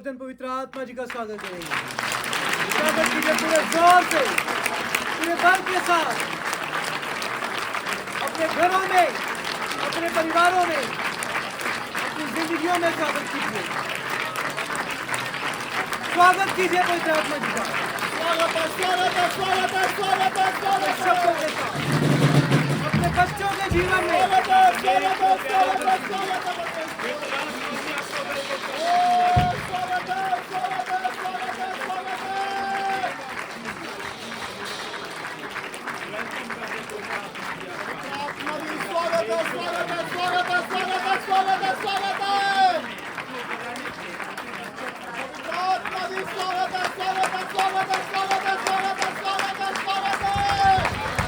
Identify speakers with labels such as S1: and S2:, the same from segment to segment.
S1: जन पवित्र आत्मा जी का स्वागत करेंगे। स्वागत कीजिए पूरे जोर से, पूरे बल के साथ, अपने घरों में, अपने परिवारों में, अपनी जिंदगियों में स्वागत कीजिए। स्वागत कीजिए पवित्र आत्मा जी का।
S2: स्वागत है, स्वागत है, स्वागत है, स्वागत है, स्वागत है।
S1: शब्दों के साथ अपने बच्चों के जीवन में
S2: स्वागत है, स्वागत है, स्वागत है, स्वागत है। ओ, स्वागत है, स्वागत है, स्वागत है, स्वागत है। आत्मा दी स्वागत है, स्वागत है, स्वागत है, स्वागत है, स्वागत है, स्वागत है। आत्मा दी स्वागत है, स्वागत है, स्वागत है, स्वागत है, स्वागत है, स्वागत है, स्वागत है।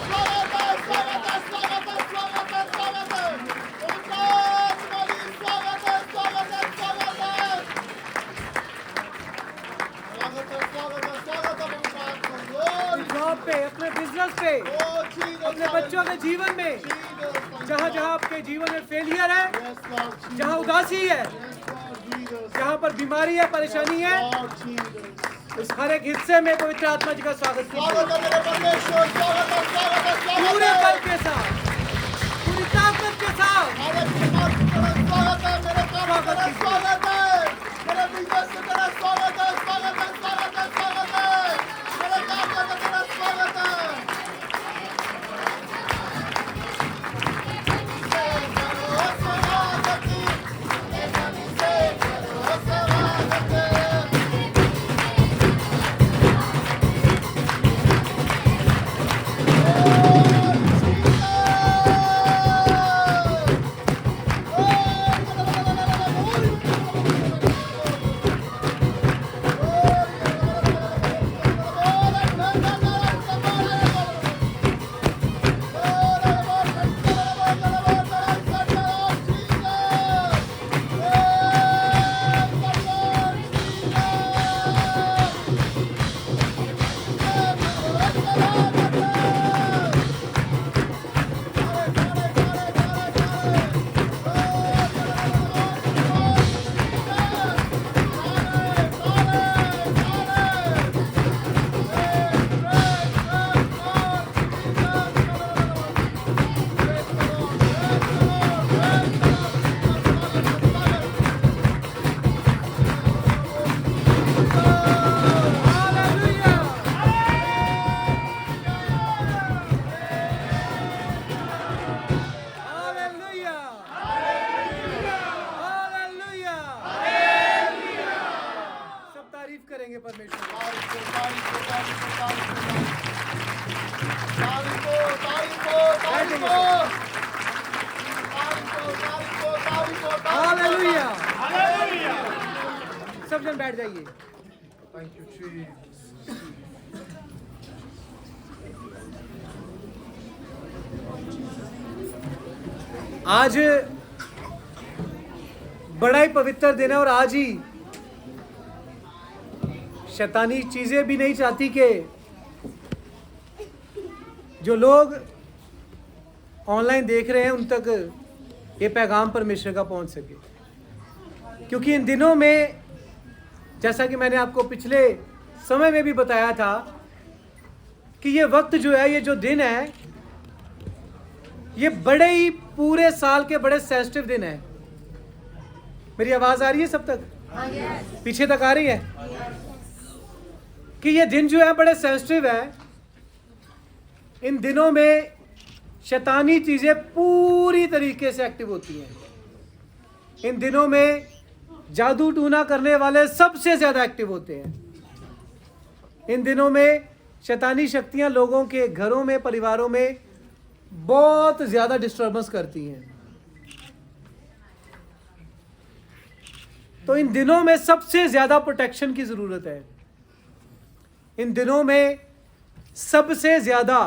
S2: स्वागत है, स्वागत है, स्वागत है, स्वागत है, स्वागत है। आत्मा दी स्वागत है, स्वागत है, स्वागत है। स्वागत है, स्वागत है, स्वागत है, पवित्र आत्मा। Lord,
S1: जॉब पे, अपने बिजनेस पे,
S2: oh Jesus,
S1: अपने बच्चों के जीवन में,
S2: Jesus,
S1: जहाँ जहाँ आपके जीवन में फेलियर है,
S2: yes, Lord Jesus,
S1: जहाँ उदासी है,
S2: yes, Lord Jesus,
S1: जहाँ पर बीमारी है, परेशानी है,
S2: Lord Jesus।
S1: उस हर एक हिस्से में पवित्र आत्मा जी का स्वागत कीजिए।
S2: स्वागत है मेरे परमेश्वर, स्वागत है, स्वागत है, स्वागत
S1: पूरे
S2: है।
S1: बल के साथ, पूरी ताकत के साथ
S2: मेरे परिवार की तरफ स्वागत है, मेरे काम की तरफ स्वागत है, मेरे बिजनेस की तरफ स्वागत है, स्वागत है, स्वागत है, स्वागत है, मेरे काम की तरफ स्वागत है।
S1: Hallelujah, hallelujah. सब तारीफ करेंगे परमेश्वर की। हालेलुया, सब जन बैठ जाइए।
S2: Thank you, Jesus.
S1: आज बड़ा ही पवित्र दिन है और आज ही शैतानी चीजें भी नहीं चाहती कि जो लोग ऑनलाइन देख रहे हैं उन तक ये पैगाम परमेश्वर का पहुंच सके, क्योंकि इन दिनों में जैसा कि मैंने आपको पिछले समय में भी बताया था कि ये वक्त जो है, ये जो दिन है, ये बड़े ही पूरे साल के बड़े सेंसिटिव दिन है। मेरी आवाज आ रही है सब तक? पीछे तक आ रही है? कि ये दिन जो है बड़े सेंसिटिव है। इन दिनों में शैतानी चीजें पूरी तरीके से एक्टिव होती हैं। इन दिनों में जादू टूना करने वाले सबसे ज्यादा एक्टिव होते हैं। इन दिनों में शैतानी शक्तियां लोगों के घरों में, परिवारों में बहुत ज्यादा डिस्टर्बेंस करती हैं। तो इन दिनों में सबसे ज्यादा प्रोटेक्शन की जरूरत है। इन दिनों में सबसे ज्यादा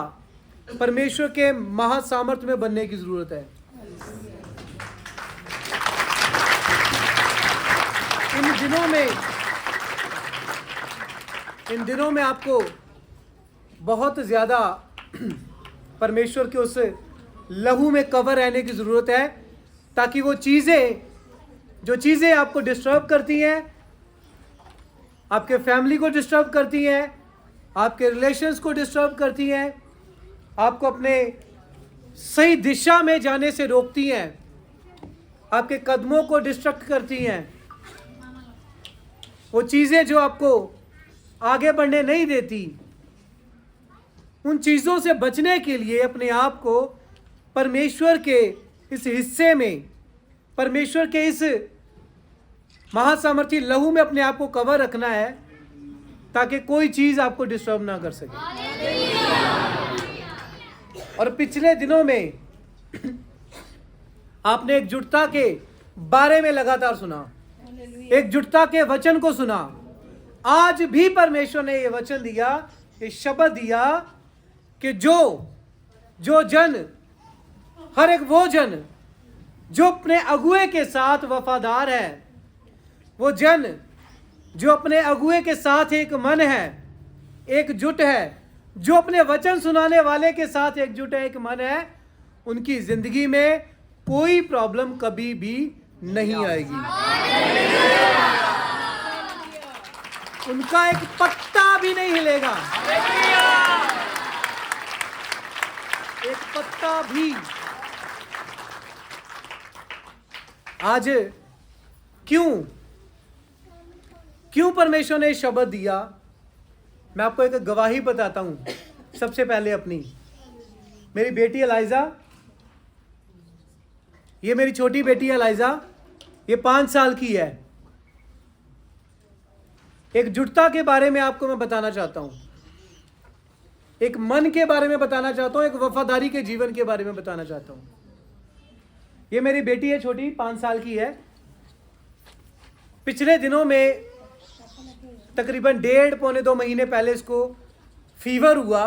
S1: परमेश्वर के महासामर्थ्य में बनने की जरूरत है। इन दिनों में आपको बहुत ज्यादा परमेश्वर के उस लहू में कवर रहने की जरूरत है, ताकि वो चीजें, जो चीजें आपको डिस्टर्ब करती हैं, आपके फैमिली को डिस्टर्ब करती हैं, आपके रिलेशंस को डिस्टर्ब करती हैं, आपको अपने सही दिशा में जाने से रोकती हैं, आपके कदमों को डिस्ट्रक्ट करती हैं। वो चीज़ें जो आपको आगे बढ़ने नहीं देती, उन चीज़ों से बचने के लिए अपने आप को परमेश्वर के इस हिस्से में, परमेश्वर के इस महासामर्थी लहू में अपने आप को कवर रखना है, ताकि कोई चीज़ आपको डिस्टर्ब ना कर सके। और पिछले दिनों में आपने एकजुटता के बारे में लगातार सुना, एकजुटता के वचन को सुना। आज भी परमेश्वर ने ये वचन दिया, ये शब्द दिया कि जो जन, हर एक वो जन जो अपने अगुए के साथ वफादार है, वो जन जो अपने अगुए के साथ एक मन है, एकजुट है, जो अपने वचन सुनाने वाले के साथ एकजुट है, एक मन है, उनकी जिंदगी में कोई प्रॉब्लम कभी भी नहीं आएगी। उनका एक पत्ता भी नहीं हिलेगा, एक पत्ता भी। आज क्यों परमेश्वर ने शब्द दिया, मैं आपको एक गवाही बताता हूं। सबसे पहले अपनी, मेरी बेटी एलाइजा, ये मेरी छोटी बेटी एलाइजा, ये 5 साल की है। एकजुटता के बारे में आपको मैं बताना चाहता हूं, एक मन के बारे में बताना चाहता हूं, एक वफादारी के जीवन के बारे में बताना चाहता हूं। ये मेरी बेटी है, छोटी 5 साल की है। पिछले दिनों में तकरीबन 1.5-2 महीने पहले इसको फीवर हुआ।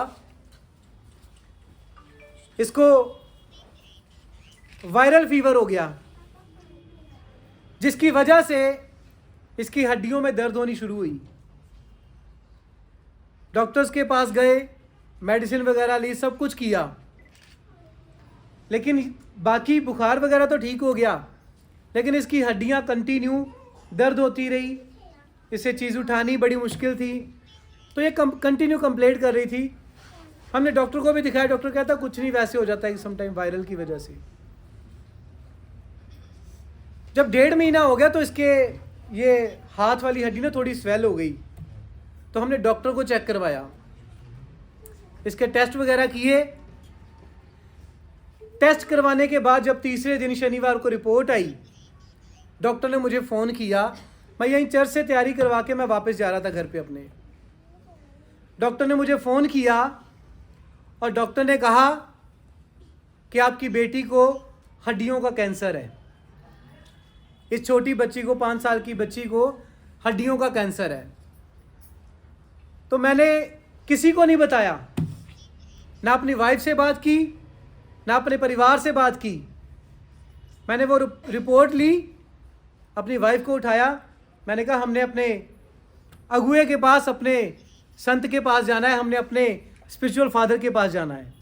S1: इसको वायरल फीवर हो गया, जिसकी वजह से इसकी हड्डियों में दर्द होनी शुरू हुई। डॉक्टर्स के पास गए, मेडिसिन वगैरह ली, सब कुछ किया, लेकिन बाकी बुखार वगैरह तो ठीक हो गया, लेकिन इसकी हड्डियां कंटिन्यू दर्द होती रही। इसे चीज़ उठानी बड़ी मुश्किल थी, तो ये कंटिन्यू कंप्लेंट कर रही थी। हमने डॉक्टर को भी दिखाया, डॉक्टर कहता कुछ नहीं, वैसे हो जाता है समटाइम वायरल की वजह से। जब 1.5 महीना हो गया तो इसके ये हाथ वाली हड्डी ना थोड़ी स्वेल हो गई, तो हमने डॉक्टर को चेक करवाया, इसके टेस्ट वगैरह किए। टेस्ट करवाने के बाद जब तीसरे दिन शनिवार को रिपोर्ट आई, डॉक्टर ने मुझे फ़ोन किया। मैं यहीं चर्च से तैयारी करवा के मैं वापस जा रहा था घर पे अपने। डॉक्टर ने मुझे फ़ोन किया और डॉक्टर ने कहा कि आपकी बेटी को हड्डियों का कैंसर है। इस छोटी बच्ची को, 5 साल की बच्ची को हड्डियों का कैंसर है। तो मैंने किसी को नहीं बताया, ना अपनी वाइफ से बात की, ना अपने परिवार से बात की। मैंने वो रिपोर्ट ली, अपनी वाइफ को उठाया, मैंने कहा हमने अपने अगुए के पास, अपने संत के पास जाना है, हमने अपने स्पिरिचुअल फादर के पास जाना है।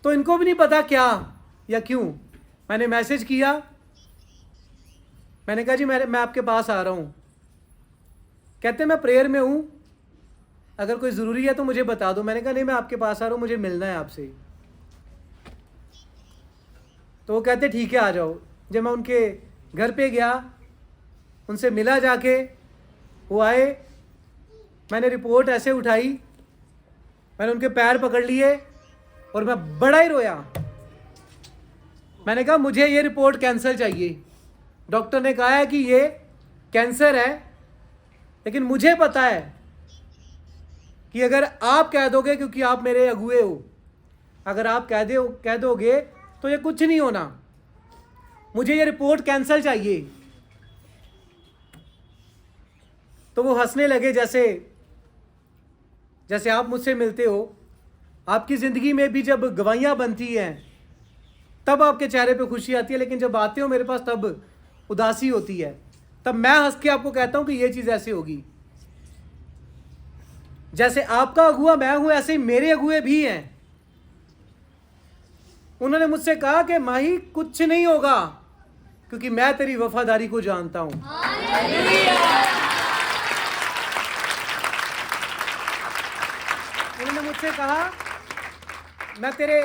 S1: तो इनको भी नहीं पता क्या या क्यों। मैंने मैसेज किया, मैंने कहा जी मैं आपके पास आ रहा हूँ। कहते मैं प्रेयर में हूँ, अगर कोई ज़रूरी है तो मुझे बता दो। मैंने कहा नहीं, मैं आपके पास आ रहा हूँ, मुझे मिलना है आपसे। तो वो कहते ठीक है आ जाओ। जब मैं उनके घर पे गया, उनसे मिला जाके, वो आए, मैंने रिपोर्ट ऐसे उठाई, मैंने उनके पैर पकड़ लिए और मैं बड़ा ही रोया। मैंने कहा मुझे ये रिपोर्ट कैंसर चाहिए। डॉक्टर ने कहा है कि ये कैंसर है, लेकिन मुझे पता है कि अगर आप कह दोगे, क्योंकि आप मेरे अगुए हो, अगर आप कह दोगे तो ये कुछ नहीं होना। मुझे ये रिपोर्ट कैंसल चाहिए। तो वो हंसने लगे, जैसे आप मुझसे मिलते हो। आपकी ज़िंदगी में भी जब गवाहियाँ बनती हैं तब आपके चेहरे पे खुशी आती है, लेकिन जब आते हो मेरे पास तब उदासी होती है। तब मैं हंस के आपको कहता हूँ कि ये चीज़ ऐसे होगी। जैसे आपका अगुआ मैं हूँ, ऐसे ही मेरे अगुए भी हैं। उन्होंने मुझसे कहा कि माही कुछ नहीं होगा, क्योंकि मैं तेरी वफादारी को जानता हूं। उन्होंने मुझसे कहा, मैं तेरे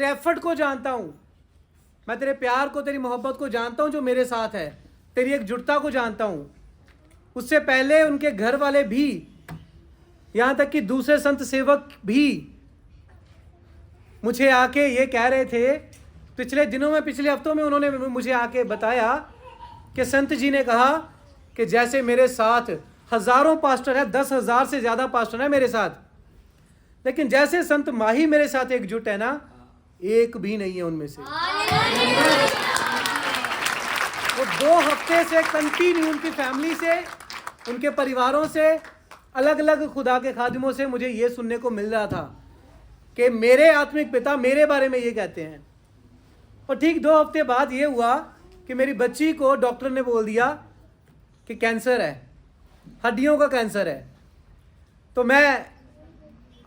S1: एफर्ट को जानता हूं, मैं तेरे प्यार को, तेरी मोहब्बत को जानता हूं जो मेरे साथ है, तेरी एकजुटता को जानता हूं। उससे पहले उनके घर वाले भी, यहां तक कि दूसरे संत सेवक भी मुझे आके ये कह रहे थे, पिछले दिनों में, पिछले हफ्तों में उन्होंने मुझे आके बताया कि संत जी ने कहा कि जैसे मेरे साथ हजारों पास्टर है, 10,000 से ज़्यादा पास्टर है मेरे साथ, लेकिन जैसे संत माही मेरे साथ एकजुट है ना, एक भी नहीं है उनमें से। वो 2 हफ्ते से कंटिन्यू उनकी फैमिली से, उनके परिवारों से, अलग अलग खुदा के खादिमों से मुझे ये सुनने को मिल रहा था कि मेरे आत्मिक पिता मेरे बारे में ये कहते हैं। और ठीक 2 हफ्ते बाद ये हुआ कि मेरी बच्ची को डॉक्टर ने बोल दिया कि कैंसर है, हड्डियों का कैंसर है। तो मैं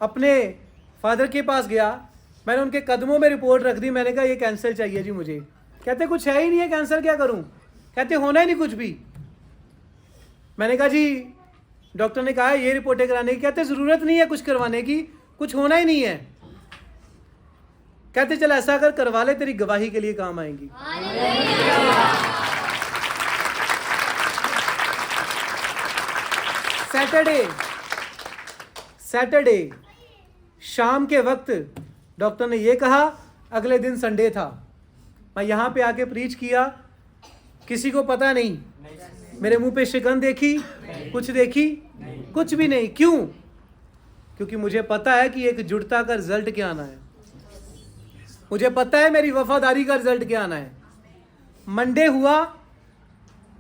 S1: अपने फादर के पास गया, मैंने उनके कदमों में रिपोर्ट रख दी, मैंने कहा ये कैंसर चाहिए जी मुझे। कहते कुछ है ही नहीं है, कैंसर क्या करूं? कहते होना ही नहीं कुछ भी। मैंने कहा जी, डॉक्टर ने कहा ये रिपोर्टें कराने की। कहते ज़रूरत नहीं है कुछ करवाने की, कुछ होना ही नहीं है। कहते चल ऐसा कर, करवा ले, तेरी गवाही के लिए काम आएंगी। सैटरडे शाम के वक्त डॉक्टर ने ये कहा, अगले दिन संडे था, मैं यहाँ पे आके प्रीच किया, किसी को पता नहीं, मेरे मुंह पे शिकन देखी, कुछ देखी, कुछ भी नहीं। क्यों? क्योंकि मुझे पता है कि एक जुड़ता का रिजल्ट क्या आना है, मुझे पता है मेरी वफादारी का रिजल्ट क्या आना है। मंडे हुआ,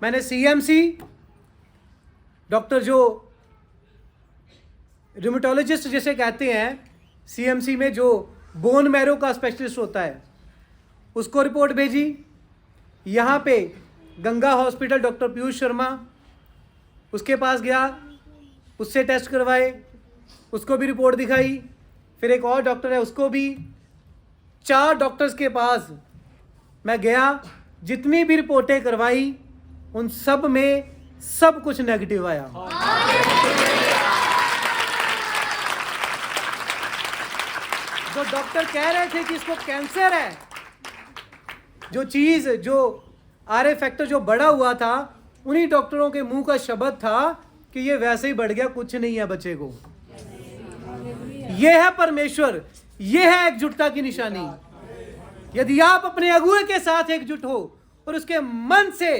S1: मैंने सीएमसी डॉक्टर जो रूमेटोलॉजिस्ट जिसे कहते हैं, सीएमसी में जो बोन मैरो का स्पेशलिस्ट होता है, उसको रिपोर्ट भेजी। यहाँ पे गंगा हॉस्पिटल डॉक्टर पीयूष शर्मा, उसके पास गया, उससे टेस्ट करवाए, उसको भी रिपोर्ट दिखाई। फिर एक और डॉक्टर है, उसको भी। 4 डॉक्टर्स के पास मैं गया, जितनी भी रिपोर्टें करवाई उन सब में सब कुछ नेगेटिव आया। जो डॉक्टर कह रहे थे कि इसको कैंसर है, जो चीज, जो आरए फैक्टर जो बढ़ा हुआ था, उन्हीं डॉक्टरों के मुंह का शब्द था कि ये वैसे ही बढ़ गया, कुछ नहीं है बच्चे को। ये है परमेश्वर, ये है एकजुटता की निशानी। यदि आप अपने अगुए के साथ एकजुट हो और उसके मन से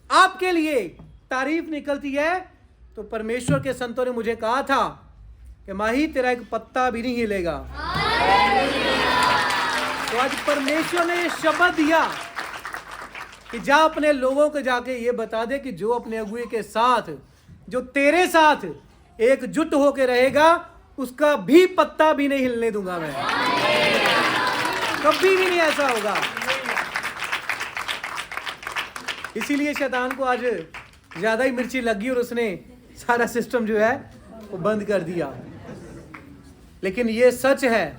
S1: आपके लिए तारीफ निकलती है, तो परमेश्वर के संतों ने मुझे कहा था कि माही तेरा एक पत्ता भी नहीं हिलेगा। तो आज परमेश्वर ने ये शब्द दिया कि जा अपने लोगों को जाके ये बता दे कि जो अपने अगुए के साथ, जो तेरे साथ एकजुट होके रहेगा, उसका भी पत्ता भी नहीं हिलने दूंगा मैं, कभी भी नहीं ऐसा होगा। इसीलिए शैतान को आज ज्यादा ही मिर्ची लगी और उसने सारा सिस्टम जो है वो बंद कर दिया। लेकिन ये सच है,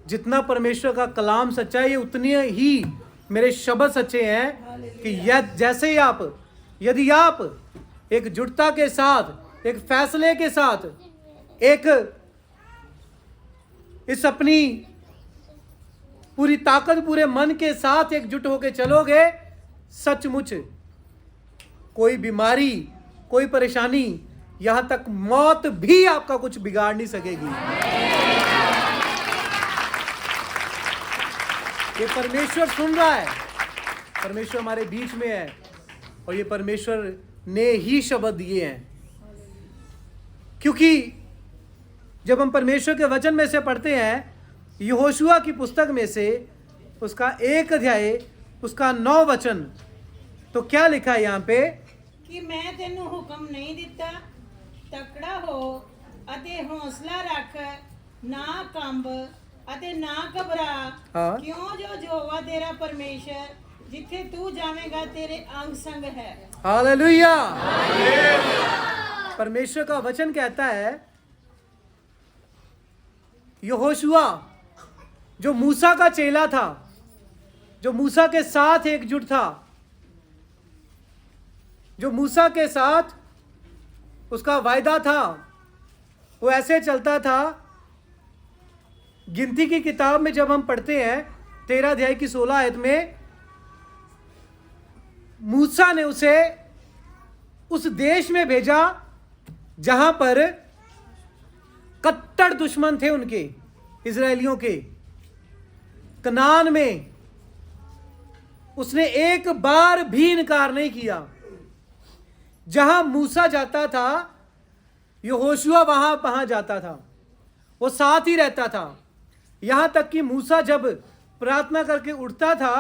S1: जितना परमेश्वर का कलाम सच्चा है, ये उतनी ही मेरे शब्द सच्चे हैं कि जैसे ही आप, यदि आप एक जुटता के साथ, एक फैसले के साथ, एक इस अपनी पूरी ताकत, पूरे मन के साथ एकजुट होकर चलोगे, सचमुच कोई बीमारी, कोई परेशानी, यहां तक मौत भी आपका कुछ बिगाड़ नहीं सकेगी। ये परमेश्वर सुन रहा है, परमेश्वर हमारे बीच में है, और ये परमेश्वर ने ही शब्द दिए हैं। क्योंकि जब हम परमेश्वर के वचन में से पढ़ते हैं, यहोशुआ की पुस्तक में से उसका 1 अध्याय, उसका 9 वचन, तो क्या लिखा है यहाँ पे
S3: कि मैं तेनू हुक्म नहीं दिता, तकड़ा हो अते हौसला रख, ना कंब अते ना घबरा।
S1: हाँ।
S3: क्यों जो यहोवा तेरा परमेश्वर जिथे तू जावेगा तेरे अंग संग है।
S1: हालेलुया। परमेश्वर का वचन कहता है, यहोशुआ जो मूसा का चेला था, जो मूसा के साथ एकजुट था, जो मूसा के साथ उसका वायदा था, वो ऐसे चलता था। गिनती की किताब में जब हम पढ़ते हैं 13 अध्याय की 16 आयत में, मूसा ने उसे उस देश में भेजा जहां पर कट्टर दुश्मन थे उनके, इजरायलियों के। कनान में उसने एक बार भी इनकार नहीं किया। जहां मूसा जाता था, यहोशुआ वहां जाता था, वो साथ ही रहता था। यहां तक कि मूसा जब प्रार्थना करके उठता था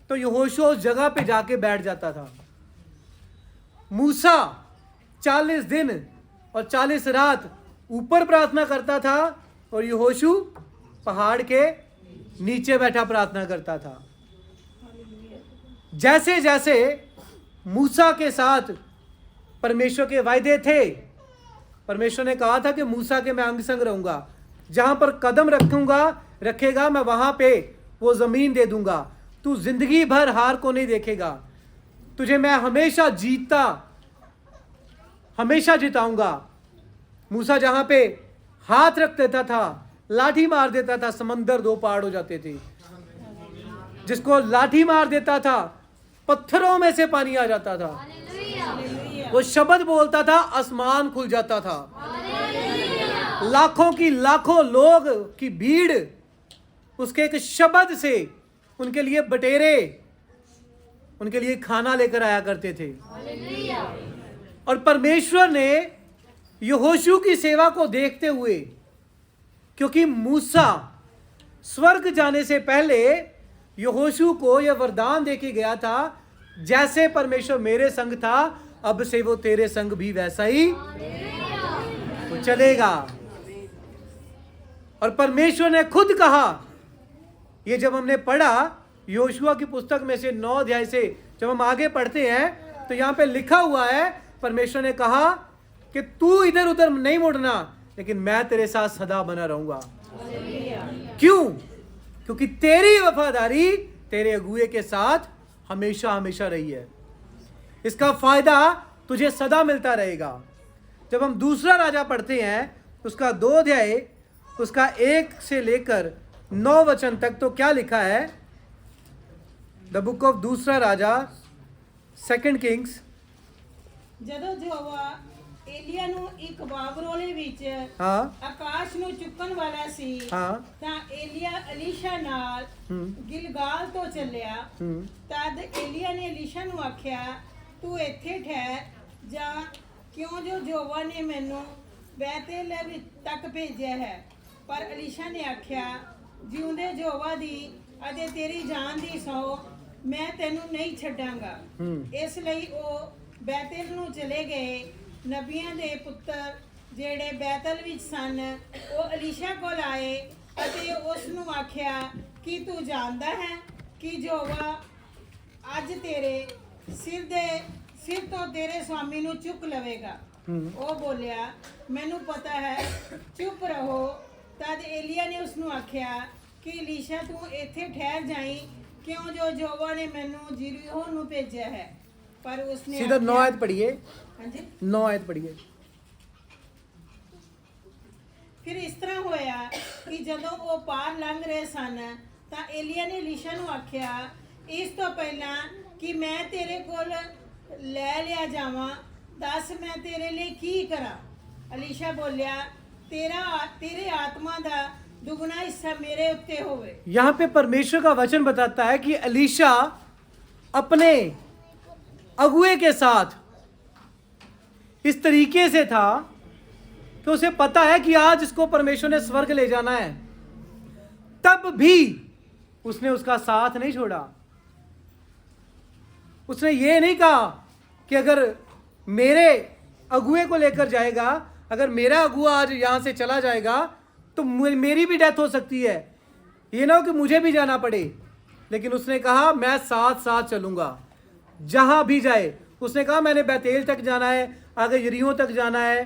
S1: तो यहोशुआ उस जगह पे जाके बैठ जाता था। मूसा 40 दिन और 40 रात ऊपर प्रार्थना करता था और यहोशू पहाड़ के नीचे बैठा प्रार्थना करता था। जैसे जैसे मूसा के साथ परमेश्वर के वायदे थे, परमेश्वर ने कहा था कि मूसा के मैं अंग संग रहूंगा, जहां पर कदम रखेगा मैं वहां पे वो जमीन दे दूंगा, तू जिंदगी भर हार को नहीं देखेगा, तुझे मैं हमेशा जिताऊंगा। मूसा जहां पे हाथ रख देता था, लाठी मार देता था, समंदर 2 पहाड़ हो जाते थे। जिसको लाठी मार देता था, पत्थरों में से पानी आ जाता था। वो शब्द बोलता था, आसमान खुल जाता था। लाखों की लाखों लोग की भीड़ उसके एक शब्द से उनके लिए बटेरे, उनके लिए खाना लेकर आया करते थे। और परमेश्वर ने यहोशू की सेवा को देखते हुए, क्योंकि मूसा स्वर्ग जाने से पहले यहोशू को यह वरदान देके गया था, जैसे परमेश्वर मेरे संग था, अब से वो तेरे संग भी वैसा ही वो चलेगा। और परमेश्वर ने खुद कहा, ये जब हमने पढ़ा योशुआ की पुस्तक में से 9 अध्याय से जब हम आगे पढ़ते हैं तो यहां पे लिखा हुआ है, परमेश्वर ने कहा कि तू इधर उधर नहीं मुड़ना, लेकिन मैं तेरे साथ सदा बना रहूंगा। क्यों? क्योंकि तेरी वफादारी तेरे अगुए के साथ हमेशा हमेशा रही है। इसका फायदा तुझे सदा मिलता रहेगा। जब हम दूसरा राजा पढ़ते हैं उसका 2 अध्याय उसका 1 से लेकर 9 वचन तक, तो क्या लिखा है? द बुक ऑफ दूसरा राजा, 2 किंग्स।
S3: ਜਦੋਂ ਯਹੋਵਾ ਏਲੀਆ ਨੂੰ ਇੱਕ ਬਾਗਰੋਲੇ ਵਿੱਚ
S1: हाँ
S3: ਆਕਾਸ਼ ਨੂੰ ਚੁੱਕਣ ਵਾਲਾ ਸੀ,
S1: हाँ
S3: ਤਾਂ ਏਲੀਆ ਅਲੀਸ਼ਾ ਨਾਲ ਗਿਲਗਾਲ ਤੋਂ ਚੱਲਿਆ। ਤਦ ਏਲੀਆ ਨੇ ਅਲੀਸ਼ਾ ਨੂੰ ਆਖਿਆ, ਤੂੰ ਇੱਥੇ ਠਹਿਰ ਜਾ, ਕਿਉਂ ਜੋ ਯਹੋਵਾ ਨੇ ਮੈਨੂੰ ਬੈਤੇਲ ਤੱਕ ਭੇਜਿਆ ਹੈ। ਪਰ ਅਲੀਸ਼ਾ ਨੇ ਆਖਿਆ, ਜਿਉਂਦੇ ਯਹੋਵਾ ਦੀ ਅਤੇ ਤੇਰੀ ਜਾਨ ਦੀ ਸਹੁੰ, ਮੈਂ ਤੈਨੂੰ ਨਹੀਂ ਛੱਡਾਂਗਾ। ਇਸ ਲਈ ਉਹ ਬੈਤੇਲ ਨੂੰ ਚਲੇ ਗਏ। ਨਬੀਆਂ ਦੇ ਪੁੱਤਰ ਜਿਹੜੇ ਬੈਤਲ ਵਿੱਚ ਸਨ, ਉਹ ਅਲੀਸ਼ਾ ਕੋਲ ਆਏ ਅਤੇ ਉਸ ਨੂੰ ਆਖਿਆ ਕਿ ਤੂੰ ਜਾਣਦਾ ਹੈ ਕਿ ਯਹੋਵਾ ਅੱਜ ਤੇਰੇ ਸਿਰ ਤੋਂ ਤੇਰੇ ਸਵਾਮੀ ਨੂੰ ਚੁੱਕ ਲਵੇਗਾ। ਉਹ ਬੋਲਿਆ, ਮੈਨੂੰ ਪਤਾ ਹੈ, ਚੁੱਪ ਰਹੋ। ਤਦ ਏਲੀਆ ਨੇ ਉਸ ਨੂੰ ਆਖਿਆ ਕਿ ਅਲੀਸ਼ਾ ਤੂੰ ਇੱਥੇ ਠਹਿਰ ਜਾਈਂ, ਕਿਉਂ ਜੋ ਯਹੋਵਾ ਨੇ ਮੈਨੂੰ ਯਰੀਹੋ ਨੂੰ ਭੇਜਿਆ ਹੈ। पर उसने
S1: सीधा 9 आयत पढ़िए।
S3: हाँ जी,
S1: 9 आयत पढ़िए।
S3: फिर इस तरह होया कि जदों वो पार लंघ रहे सन, तां एलिया ने अलीशा नूं आख्या, इस तो पहला कि मैं तेरे कोल लै लिया जावां, दस मैं तेरे लिए की करा। अलीशा बोलिया, तेरे आत्मा दा दुगना हिस्सा मेरे उत्ते होवे।
S1: यहाँ पे परमेश्वर का वचन बताता है कि अलीशा अपने अगुए के साथ इस तरीके से था कि उसे पता है कि आज इसको परमेश्वर ने स्वर्ग ले जाना है, तब भी उसने उसका साथ नहीं छोड़ा। उसने ये नहीं कहा कि अगर मेरे अगुए को लेकर जाएगा, अगर मेरा अगुआ आज यहां से चला जाएगा तो मेरी भी डेथ हो सकती है, ये ना हो कि मुझे भी जाना पड़े। लेकिन उसने कहा मैं साथ साथ चलूंगा जहां भी जाए। उसने कहा मैंने बैतेल तक जाना है, आगे यरीहो तक जाना है,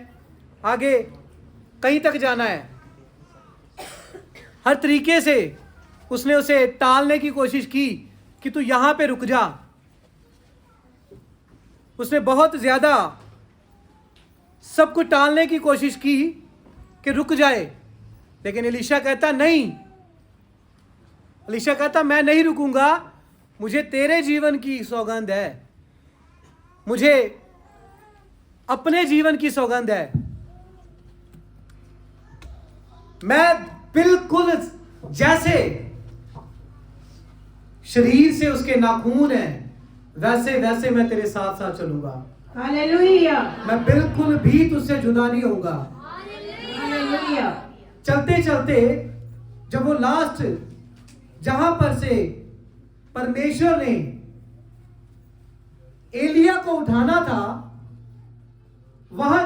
S1: आगे कहीं तक जाना है। हर तरीके से उसने उसे टालने की कोशिश की, कि तू यहां पे रुक जा। उसने बहुत ज्यादा सब कुछ टालने की कोशिश की कि रुक जाए, लेकिन एलीशा कहता नहीं। एलीशा कहता मैं नहीं रुकूंगा, मुझे तेरे जीवन की सौगंध है, मुझे अपने जीवन की सौगंध है। मैं बिल्कुल जैसे शरीर से उसके नाखून हैं, वैसे वैसे मैं तेरे साथ साथ चलूंगा।
S3: हालेलुया,
S1: मैं बिल्कुल भी तुझसे जुदा नहीं होऊंगा।
S3: हालेलुया।
S1: चलते चलते जब वो लास्ट जहां पर से परमेश्वर ने एलिया को उठाना था, वहां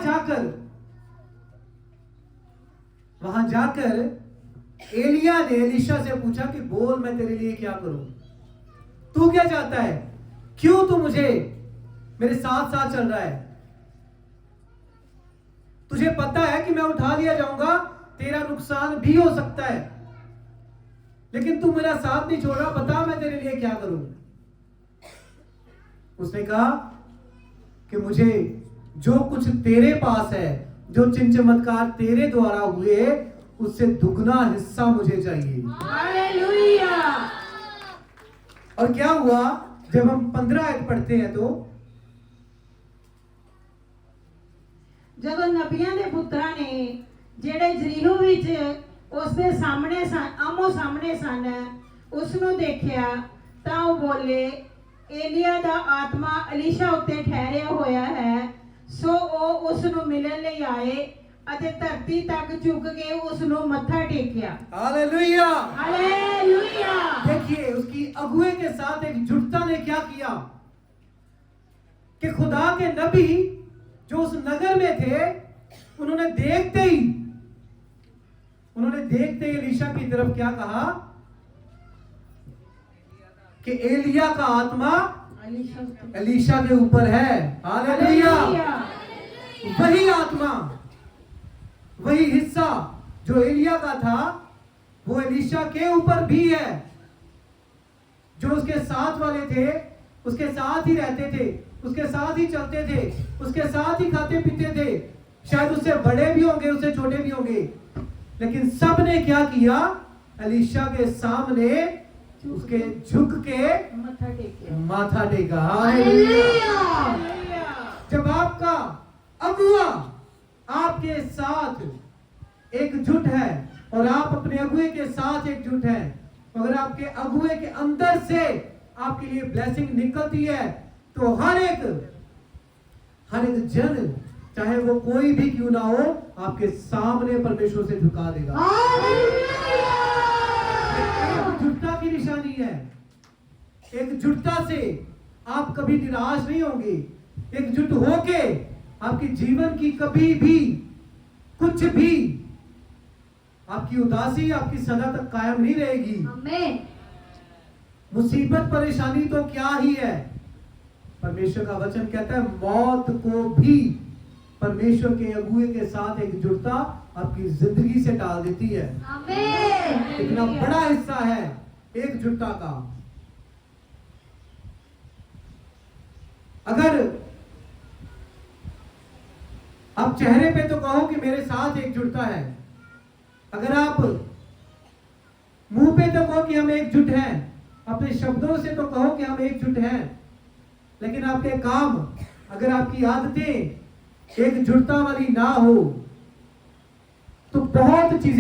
S1: जाकर एलिया ने एलीशा से पूछा कि बोल मैं तेरे लिए क्या करूं, तू क्या चाहता है, क्यों तू मुझे मेरे साथ साथ चल रहा है। तुझे पता है कि मैं उठा लिया जाऊंगा, तेरा नुकसान भी हो सकता है, लेकिन तू मेरा साथ नहीं छोड़ रहा, बता मैं तेरे लिए क्या करूं। उसने कहा कि मुझे जो कुछ तेरे पास है, जो चिन्ह चमत्कार तेरे द्वारा हुए, उससे दुगना हिस्सा मुझे चाहिए।
S3: हालेलुया।
S1: और क्या हुआ, जब हम 15 आयत पढ़ते हैं तो
S3: ਜਦੋਂ ਨਬੀਆਂ ਦੇ ਪੁੱਤਰਾਂ ਨੇ ਜਿਹੜੇ ਜਰੀਹੋ ਵਿੱਚ ਉਸ ਦੇ ਸਾਹਮਣੇ ਆਮੋ ਸਾਹਮਣੇ ਸਨ, ਉਸ ਨੂੰ ਦੇਖਿਆ ਤਾਂ ਉਹ ਬੋਲੇ, ਏਲੀਆ ਦਾ ਆਤਮਾ ਅਲੀਸ਼ਾ ਉੱਤੇ ਠਹਿਰਿਆ ਹੋਇਆ ਹੈ। ਸੋ ਉਹ ਉਸ ਨੂੰ ਮਿਲਣ ਲਈ ਆਏ ਅਤੇ ਧਰਤੀ ਤੱਕ ਝੁਕ ਕੇ ਉਸ ਨੂੰ ਮੱਥਾ ਟੇਕਿਆ।
S1: हालेलुया।
S3: हालेलुया।
S1: देखिए उसकी अगुए के साथ एक जुटता ने क्या किया कि खुदा के नबी जो उस नगर में थे, उन्होंने देखते ही एलीशा की तरफ क्या कहा कि एलिया का आत्मा एलीशा के ऊपर है। हालेलुया। वही आत्मा, वही हिस्सा जो एलिया का था, वो एलीशा के ऊपर भी है। जो उसके साथ वाले थे, उसके साथ ही रहते थे, उसके साथ ही चलते थे, उसके साथ ही खाते पीते थे, शायद उससे बड़े भी होंगे, उससे छोटे भी होंगे, लेकिन सब ने क्या किया, एलीशा के सामने उसके झुक के माथा टेका। हालेलुया। जब आपका अगुआ आपके साथ एकजुट है और आप अपने अगुए के साथ एकजुट हैं, अगर आपके अगुए के अंदर से आपके लिए ब्लेसिंग निकलती है, तो हर एक जन, चाहे वो कोई भी क्यों ना हो, आपके सामने परमेश्वर से झुका देगा। एकजुटता की निशानी है। एकजुटता से आप कभी निराश नहीं होंगे। एकजुट होके आपके जीवन की कभी भी कुछ भी आपकी उदासी आपकी सदा तक कायम नहीं रहेगी।
S2: आमीन।
S1: मुसीबत परेशानी तो क्या ही है, परमेश्वर का वचन कहता है मौत को भी परमेश्वर के अगुए के साथ एकजुटता आपकी जिंदगी से टाल देती है।
S2: आमीन।
S1: इतना बड़ा हिस्सा है एकजुटता का। अगर आप चेहरे पे तो कहो कि मेरे साथ एकजुटता है, अगर आप मुंह पे तो कहो कि हम एकजुट हैं, अपने शब्दों से तो कहो कि हम एकजुट हैं, लेकिन आपके काम, अगर आपकी आदतें एकजुटता वाली ना हो, तो बहुत चीजें